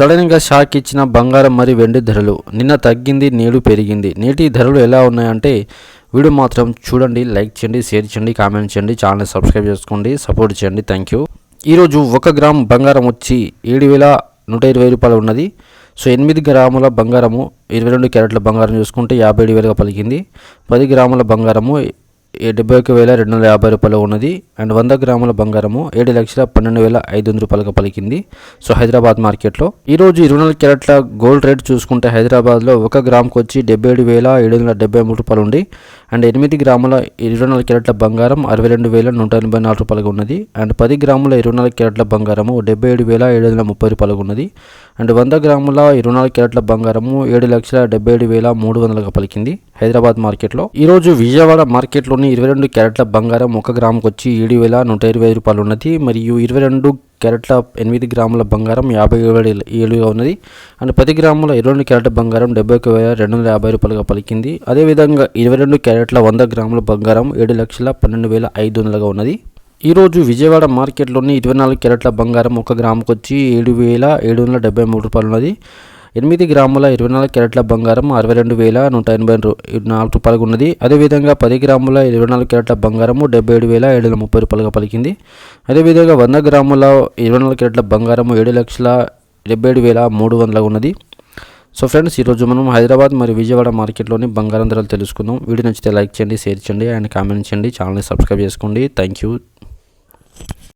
సడన్గా షాక్ ఇచ్చిన బంగారం మరియు వెండి ధరలు. నిన్న తగ్గింది, నేడు పెరిగింది. నేటి ధరలు ఎలా ఉన్నాయంటే వీడియో మాత్రం చూడండి, లైక్ చేయండి, షేర్ చేయండి, కామెంట్ చేయండి, ఛానల్ సబ్స్క్రైబ్ చేసుకోండి, సపోర్ట్ చేయండి. Thank you. ఈరోజు 1 గ్రామ్ బంగారం వచ్చి 7,120 రూపాయలు ఉన్నది. సో 8 గ్రాముల బంగారము 22 క్యారెట్ల బంగారం చూసుకుంటే 57,000గా పలికింది. 10 గ్రాముల బంగారము 71,250 రూపాయలు ఉన్నది. అండ్ 100 గ్రాముల బంగారము 7,12,500 రూపాయలుగా పలికింది. సో హైదరాబాద్ మార్కెట్లో ఈరోజు 24 క్యారెట్ల గోల్డ్ రేట్ చూసుకుంటే హైదరాబాద్లో 1 గ్రాముకు వచ్చి 77,773 రూపాయలు ఉంది. అండ్ 8 గ్రాముల 24 క్యారెట్ల బంగారం 62,184 రూపాయలుగా ఉన్నది. అండ్ 10 గ్రాముల 24 క్యారెట్ల బంగారము 77,730 రూపాయలుగా ఉన్నది. అండ్ 100 గ్రాముల 24 క్యారెట్ల బంగారము 7,77,300గా పలికింది హైదరాబాద్ మార్కెట్లో. ఈరోజు విజయవాడ మార్కెట్లోని 22 క్యారెట్ల బంగారం 1 గ్రాముకు వచ్చి 7,125 రూపాయలు ఉన్నది. మరియు 22 క్యారెట్ల 8 గ్రాముల బంగారం 57,700గా ఉన్నది. అండ్ 10 గ్రాముల 22 క్యారెట్ల బంగారం 71,250 రూపాయలుగా పలికింది. అదేవిధంగా 22 క్యారెట్ల 100 గ్రాముల బంగారం 7,12,500గా ఉన్నది. ఈరోజు విజయవాడ మార్కెట్లోని 24 క్యారెట్ల బంగారం 1 గ్రాముకు వచ్చి 7,773 రూపాయలు ఉన్నది. 8 గ్రాముల 24 క్యారెట్ల బంగారం 62,184 రూపాయలుగా ఉన్నది. అదేవిధంగా 10 గ్రాముల 24 క్యారెట్ల బంగారము 77,730 రూపాయలుగా పలికింది. అదేవిధంగా 100 గ్రాముల 24 క్యారెట్ల బంగారము 7,77,300గా ఉన్నది. సో ఫ్రెండ్స్, ఈరోజు మనం హైదరాబాద్ మరియు విజయవాడ మార్కెట్లోని బంగారం ధరలు తెలుసుకుందాం. వీడియో నచ్చితే లైక్ చేయండి, షేర్ చేయండి అండ్ కామెంట్ చేయండి, ఛానల్ని సబ్స్క్రైబ్ చేసుకోండి. Thank you.